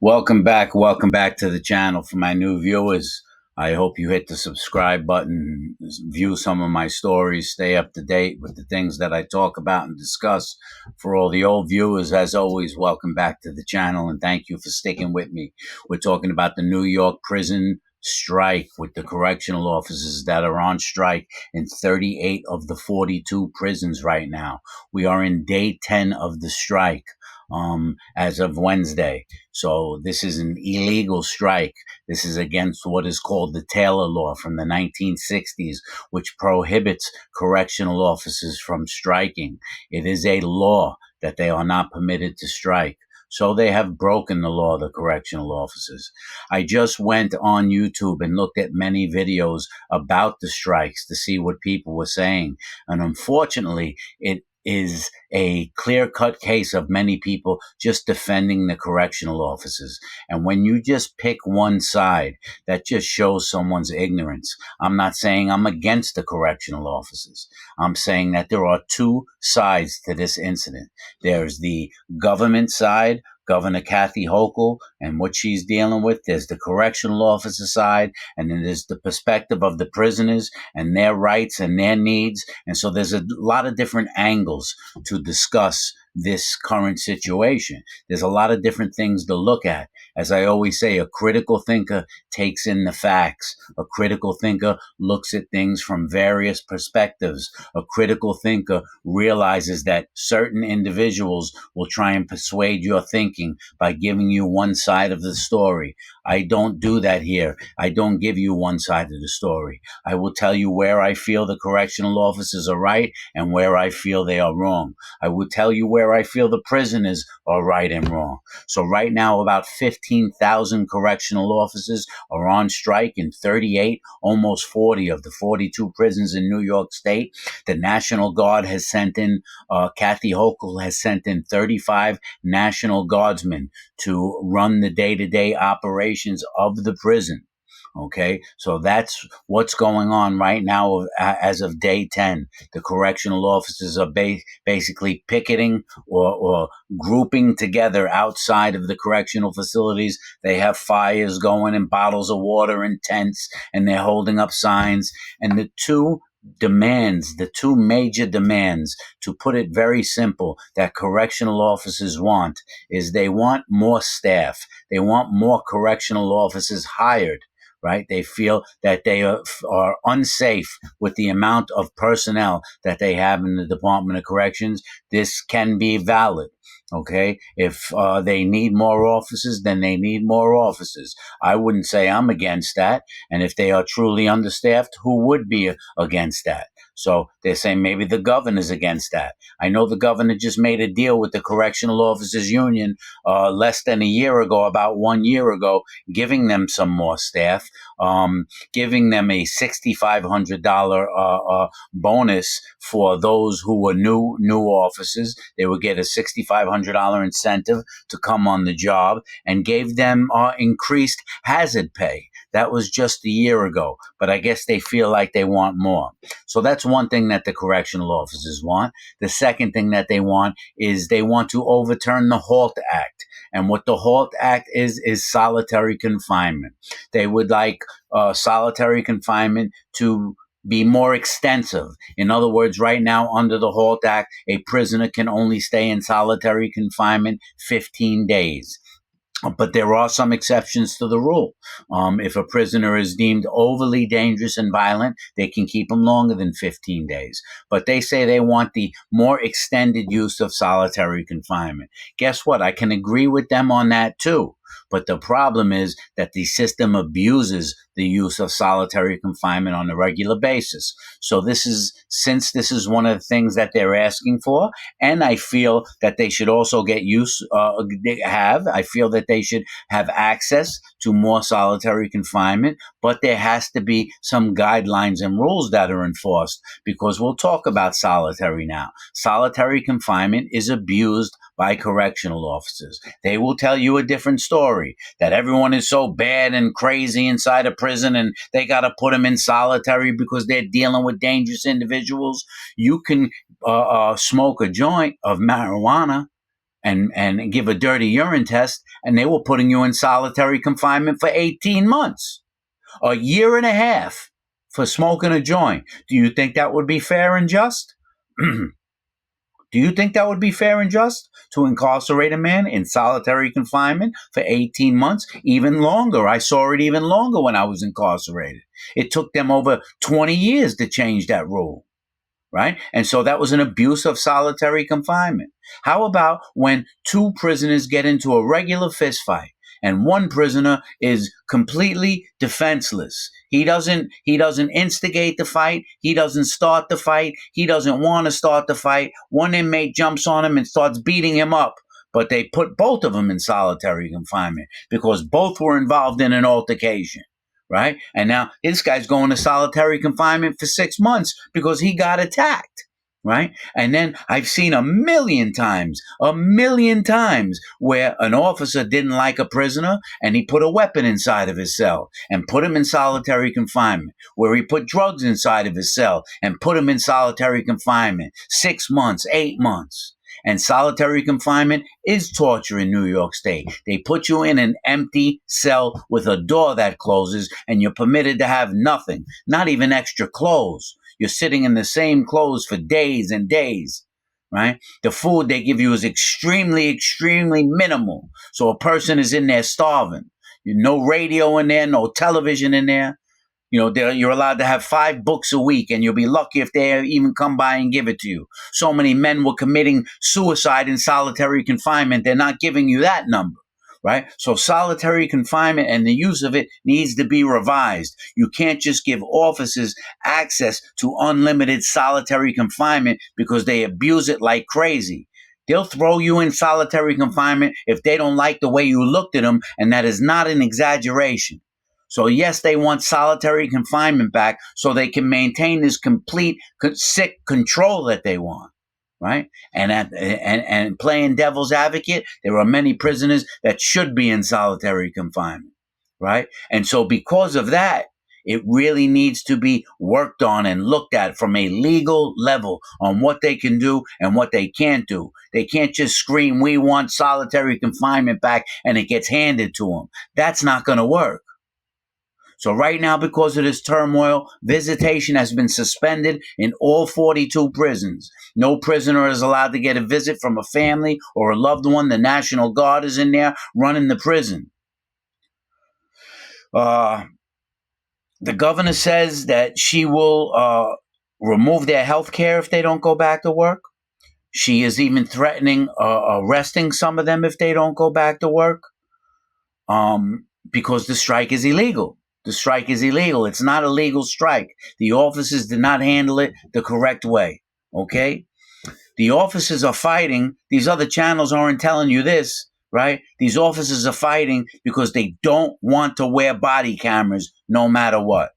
Welcome back to the channel. For my new viewers, I hope you hit the subscribe button, view some of my stories, stay up to date with the things that I talk about and discuss. For all the old viewers, as always, welcome back to the channel and thank you for sticking with me. We're talking about the New York prison strike with the correctional officers that are on strike in 38 of the 42 prisons right now. We are in day 10 of the strike as of Wednesday. So this is an illegal strike. This is against what is called the Taylor Law from the 1960s, which prohibits correctional officers from striking. It is a law that they are not permitted to strike. So they have broken the law, the correctional officers. I just went on YouTube and looked at many videos about the strikes to see what people were saying. And unfortunately, it is a clear-cut case of many people just defending the correctional officers. And when you just pick one side, that just shows someone's ignorance. I'm not saying I'm against the correctional officers. I'm saying that there are two sides to this incident. There's the government side, Governor Kathy Hochul, and what she's dealing with. There's the correctional officer side, and then there's the perspective of the prisoners and their rights and their needs. And so there's a lot of different angles to discuss this current situation. There's a lot of different things to look at. As I always say, a critical thinker takes in the facts. A critical thinker looks at things from various perspectives. A critical thinker realizes that certain individuals will try and persuade your thinking by giving you one side of the story. I don't do that here. I don't give you one side of the story. I will tell you where I feel the correctional officers are right and where I feel they are wrong. I will tell you where I feel the prisoners are right and wrong. So right now, about 15,000 correctional officers are on strike in 38, almost 40 of the 42 prisons in New York State. The National Guard has sent in, Kathy Hochul has sent in 35 National Guardsmen to run the day-to-day operations of the prison. Okay, so that's what's going on right now as of day 10. The correctional officers are basically picketing or grouping together outside of the correctional facilities. They have fires going and bottles of water and tents, and they're holding up signs. And the two major demands, to put it very simple, that correctional officers want is they want more staff. They want more correctional officers hired. Right? They feel that they are unsafe with the amount of personnel that they have in the Department of Corrections. This can be valid. Okay. If they need more officers, then they need more officers. I wouldn't say I'm against that. And if they are truly understaffed, who would be against that? So they're saying maybe the governor's against that. I know the governor just made a deal with the Correctional Officers Union less than a year ago, about 1 year ago, giving them some more staff, giving them a $6,500 bonus for those who were new officers. They would get a $6,500 incentive to come on the job, and gave them increased hazard pay. That was just a year ago, but I guess they feel like they want more. So that's one thing that the correctional officers want. The second thing that they want is they want to overturn the HALT Act. And what the HALT Act is solitary confinement. They would like solitary confinement to be more extensive. In other words, right now, under the HALT Act, a prisoner can only stay in solitary confinement 15 days. But there are some exceptions to the rule. If a prisoner is deemed overly dangerous and violent, they can keep him longer than 15 days. But they say they want the more extended use of solitary confinement. Guess what? I can agree with them on that too. But the problem is that the system abuses the use of solitary confinement on a regular basis. So since this is one of the things that they're asking for, and I feel that they should also I feel that they should have access to more solitary confinement, but there has to be some guidelines and rules that are enforced, because we'll talk about solitary now. Solitary confinement is abused by correctional officers. They will tell you a different story, that everyone is so bad and crazy inside a prison and they got to put them in solitary because they're dealing with dangerous individuals. You can smoke a joint of marijuana and give a dirty urine test, and they were putting you in solitary confinement for 18 months, a year and a half for smoking a joint. Do you think that would be fair and just? Do you think that would be fair and just to incarcerate a man in solitary confinement for 18 months? Even longer. I saw it even longer when I was incarcerated. It took them over 20 years to change that rule. Right? And so that was an abuse of solitary confinement. How about when two prisoners get into a regular fist fight and one prisoner is completely defenseless? He doesn't instigate the fight. He doesn't start the fight. He doesn't want to start the fight. One inmate jumps on him and starts beating him up. But they put both of them in solitary confinement because both were involved in an altercation. Right? And now this guy's going to solitary confinement for 6 months because he got attacked. Right? And then I've seen a million times where an officer didn't like a prisoner and he put a weapon inside of his cell and put him in solitary confinement, where he put drugs inside of his cell and put him in solitary confinement 6 months, 8 months. And solitary confinement is torture in New York State. They put you in an empty cell with a door that closes, and you're permitted to have nothing, not even extra clothes. You're sitting in the same clothes for days and days, right? The food they give you is extremely, extremely minimal. So a person is in there starving. No radio in there, no television in there. You're allowed to have 5 books a week, and you'll be lucky if they even come by and give it to you. So many men were committing suicide in solitary confinement. They're not giving you that number, right? So solitary confinement and the use of it needs to be revised. You can't just give officers access to unlimited solitary confinement because they abuse it like crazy. They'll throw you in solitary confinement if they don't like the way you looked at them, and that is not an exaggeration. So yes, they want solitary confinement back so they can maintain this complete sick control that they want, right? And playing devil's advocate, there are many prisoners that should be in solitary confinement, right? And so because of that, it really needs to be worked on and looked at from a legal level on what they can do and what they can't do. They can't just scream, "We want solitary confinement back," and it gets handed to them. That's not going to work. So right now, because of this turmoil, visitation has been suspended in all 42 prisons. No prisoner is allowed to get a visit from a family or a loved one. The National Guard is in there running the prison. The governor says that she will remove their health care if they don't go back to work. She is even threatening arresting some of them if they don't go back to work, because the strike is illegal. The strike is illegal. It's not a legal strike. The officers did not handle it the correct way. Okay? The officers are fighting. These other channels aren't telling you this, right? These officers are fighting because they don't want to wear body cameras no matter what.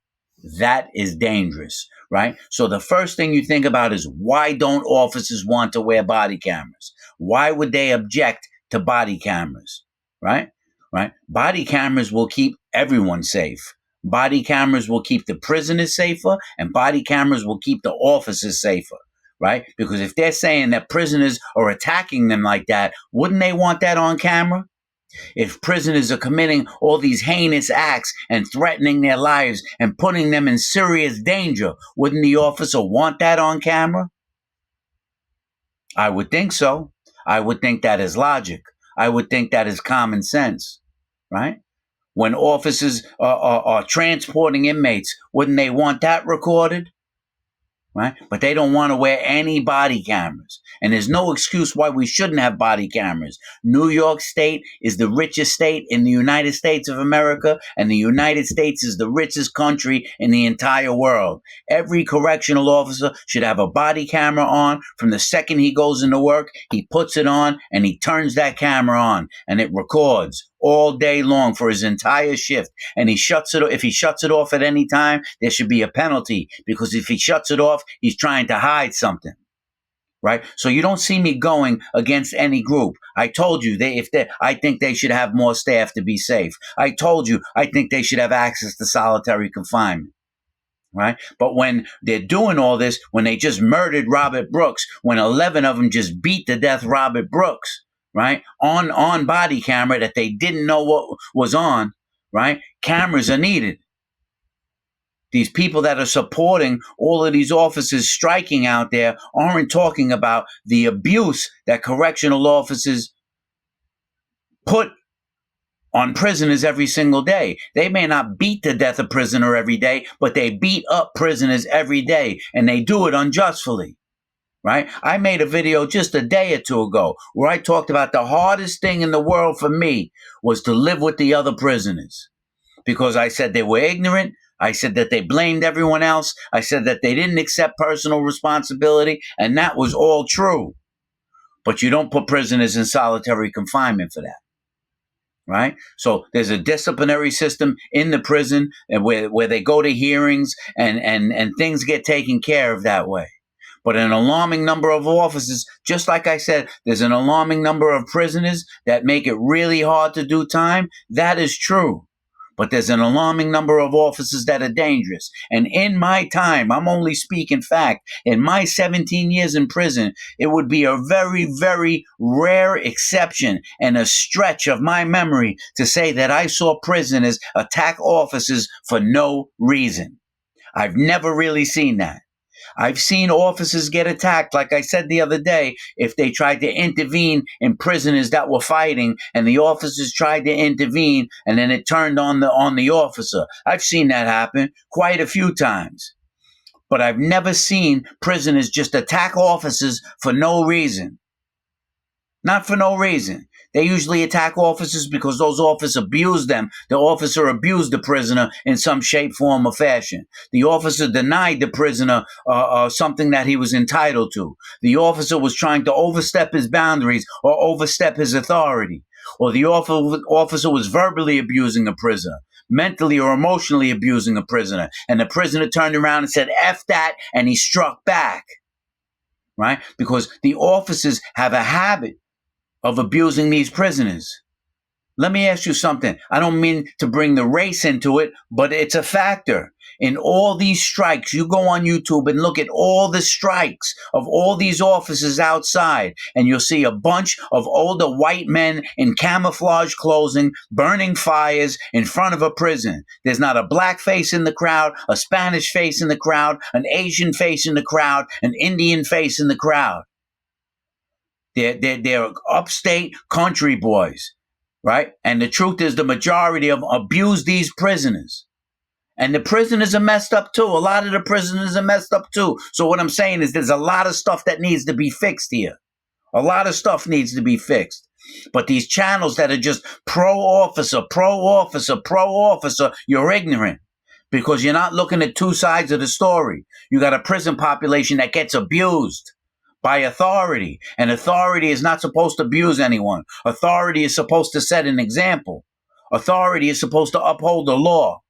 That is dangerous, right? So the first thing you think about is, why don't officers want to wear body cameras? Why would they object to body cameras, right? Right? Body cameras will keep everyone safe. Body cameras will keep the prisoners safer, and body cameras will keep the officers safer, right? Because if they're saying that prisoners are attacking them like that, wouldn't they want that on camera? If prisoners are committing all these heinous acts and threatening their lives and putting them in serious danger, wouldn't the officer want that on camera? I would think so. I would think that is logic. I would think that is common sense, right? When officers are transporting inmates, wouldn't they want that recorded? Right? But they don't want to wear any body cameras. And there's no excuse why we shouldn't have body cameras. New York State is the richest state in the United States of America, and the United States is the richest country in the entire world. Every correctional officer should have a body camera on. From the second he goes into work, he puts it on and he turns that camera on, and it records all day long for his entire shift. And he shuts it. If he shuts it off at any time, there should be a penalty, because if he shuts it off, he's trying to hide something, right? So you don't see me going against any group. I told you I think they should have more staff to be safe. I told you I think they should have access to solitary confinement, right? But when they're doing all this, when they just murdered Robert Brooks, when 11 of them just beat to death Robert Brooks, right? On body camera that they didn't know what was on, right? Cameras are needed. These people that are supporting all of these officers striking out there aren't talking about the abuse that correctional officers put on prisoners every single day. They may not beat to death a prisoner every day, but they beat up prisoners every day, and they do it unjustly. Right? I made a video just a day or two ago where I talked about the hardest thing in the world for me was to live with the other prisoners, because I said they were ignorant. I said that they blamed everyone else. I said that they didn't accept personal responsibility, and that was all true. But you don't put prisoners in solitary confinement for that. Right? So there's a disciplinary system in the prison, and where they go to hearings, and things get taken care of that way. But an alarming number of officers, just like I said, there's an alarming number of prisoners that make it really hard to do time. That is true. But there's an alarming number of officers that are dangerous. And in my time, I'm only speaking fact, in my 17 years in prison, it would be a very, very rare exception and a stretch of my memory to say that I saw prisoners attack officers for no reason. I've never really seen that. I've seen officers get attacked, like I said the other day, if they tried to intervene in prisoners that were fighting, and the officers tried to intervene, and then it turned on the officer. I've seen that happen quite a few times. But I've never seen prisoners just attack officers for no reason. Not for no reason. They usually attack officers because those officers abused them. The officer abused the prisoner in some shape, form, or fashion. The officer denied the prisoner something that he was entitled to. The officer was trying to overstep his boundaries or overstep his authority. Or the officer was verbally abusing a prisoner, mentally or emotionally abusing a prisoner. And the prisoner turned around and said, F that, and he struck back. Right? Because the officers have a habit of abusing these prisoners. Let me ask you something. I don't mean to bring the race into it, but it's a factor. In all these strikes, you go on YouTube and look at all the strikes of all these officers outside, and you'll see a bunch of older white men in camouflage clothing burning fires in front of a prison. There's not a black face in the crowd, a Spanish face in the crowd, an Asian face in the crowd, an Indian face in the crowd. They're upstate country boys, right? And the truth is the majority of them abuse these prisoners. And the prisoners are messed up too. A lot of the prisoners are messed up too. So what I'm saying is there's a lot of stuff that needs to be fixed here. A lot of stuff needs to be fixed. But these channels that are just pro-officer, pro-officer, pro-officer, you're ignorant. Because you're not looking at two sides of the story. You got a prison population that gets abused by authority. And authority is not supposed to abuse anyone. Authority is supposed to set an example. Authority is supposed to uphold the law.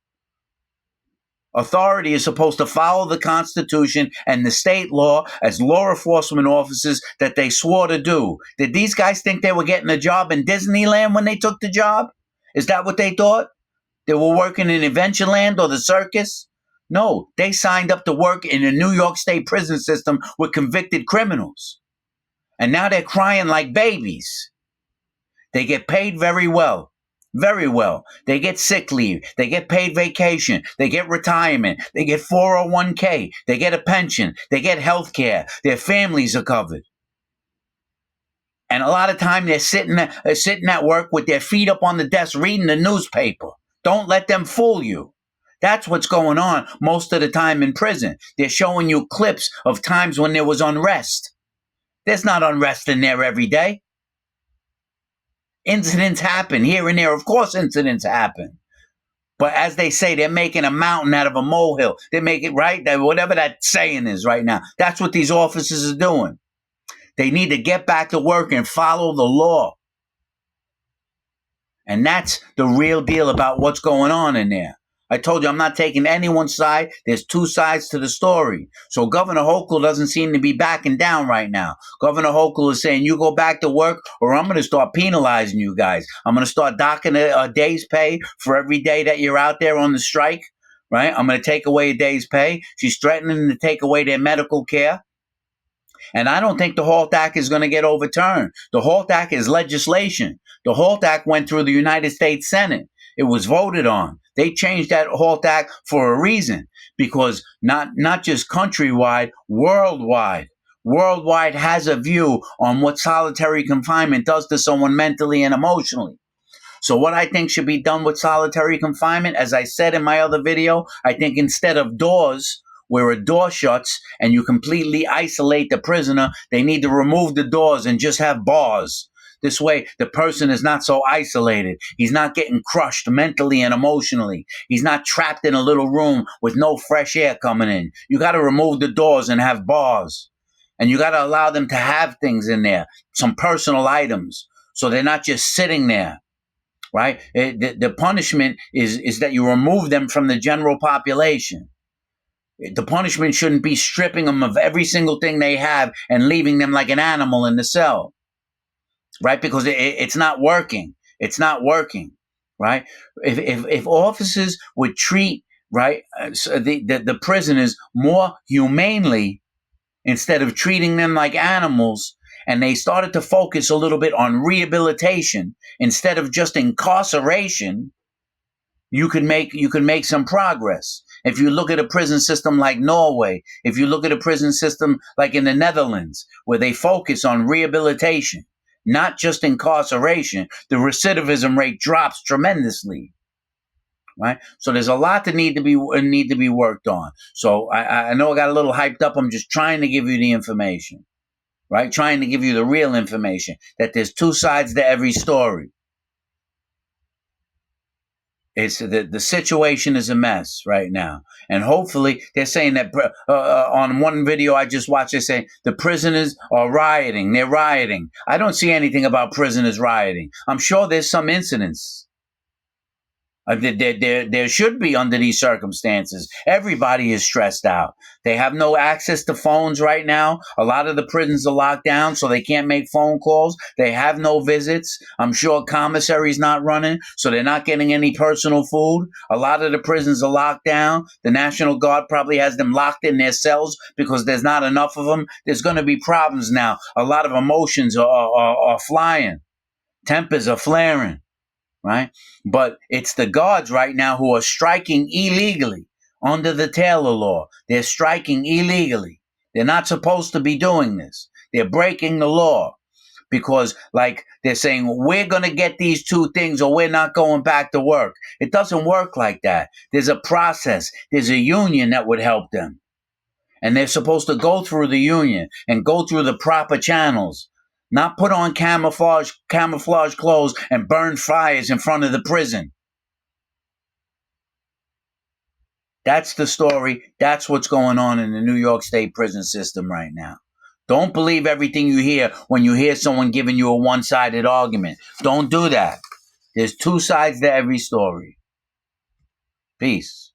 Authority is supposed to follow the Constitution and the state law as law enforcement officers that they swore to do. Did these guys think they were getting a job in Disneyland when they took the job? Is that what they thought? They were working in Adventureland or the circus? No, they signed up to work in the New York State prison system with convicted criminals. And now they're crying like babies. They get paid very well. Very well. They get sick leave. They get paid vacation. They get retirement. They get 401k. They get a pension. They get health care. Their families are covered. And a lot of time they're sitting at work with their feet up on the desk reading the newspaper. Don't let them fool you. That's what's going on most of the time in prison. They're showing you clips of times when there was unrest. There's not unrest in there every day. Incidents happen here and there. Of course, incidents happen. But as they say, they're making a mountain out of a molehill. They make it right. Whatever that saying is right now. That's what these officers are doing. They need to get back to work and follow the law. And that's the real deal about what's going on in there. I told you I'm not taking anyone's side. There's two sides to the story. So Governor Hochul doesn't seem to be backing down right now. Governor Hochul is saying, you go back to work or I'm going to start penalizing you guys. I'm going to start docking a day's pay for every day that you're out there on the strike, right? I'm going to take away a day's pay. She's threatening to take away their medical care. And I don't think the HALT Act is going to get overturned. The HALT Act is legislation. The HALT Act went through the United States Senate. It was voted on. They changed that HALT Act for a reason, because not just countrywide, worldwide. Worldwide has a view on what solitary confinement does to someone mentally and emotionally. So what I think should be done with solitary confinement, as I said in my other video, I think instead of doors, where a door shuts and you completely isolate the prisoner, they need to remove the doors and just have bars. This way, the person is not so isolated. He's not getting crushed mentally and emotionally. He's not trapped in a little room with no fresh air coming in. You got to remove the doors and have bars. And you got to allow them to have things in there, some personal items, so they're not just sitting there. Right? The punishment is that you remove them from the general population. The punishment shouldn't be stripping them of every single thing they have and leaving them like an animal in the cell. Right? Because it's not working. It's not working. Right? If officers would treat, right, the prisoners more humanely instead of treating them like animals, and they started to focus a little bit on rehabilitation instead of just incarceration, you can make some progress. If you look at a prison system like Norway, if you look at a prison system like in the Netherlands, where they focus on rehabilitation, not just incarceration, the recidivism rate drops tremendously. Right, so there's a lot that need to be worked on. So I know I got a little hyped up. I'm just trying to give you the information, right? Trying to give you the real information, that there's two sides to every story. It's the situation is a mess right now, and hopefully they're saying that on one video I just watched, they say the prisoners are rioting. They're rioting. I don't see anything about prisoners rioting. I'm sure there's some incidents. There should be under these circumstances. Everybody is stressed out. They have no access to phones right now. A lot of the prisons are locked down, so they can't make phone calls. They have no visits. I'm sure commissary's not running, so they're not getting any personal food. A lot of the prisons are locked down. The National Guard probably has them locked in their cells because there's not enough of them. There's going to be problems now. A lot of emotions are flying. Tempers are flaring. Right? But it's the guards right now who are striking illegally under the Taylor law. They're striking illegally. They're not supposed to be doing this. They're breaking the law because, like, they're saying, we're going to get these two things or we're not going back to work. It doesn't work like that. There's a process. There's a union that would help them. And they're supposed to go through the union and go through the proper channels. Not put on camouflage clothes and burn fires in front of the prison. That's the story. That's what's going on in the New York State prison system right now. Don't believe everything you hear when you hear someone giving you a one-sided argument. Don't do that. There's two sides to every story. Peace.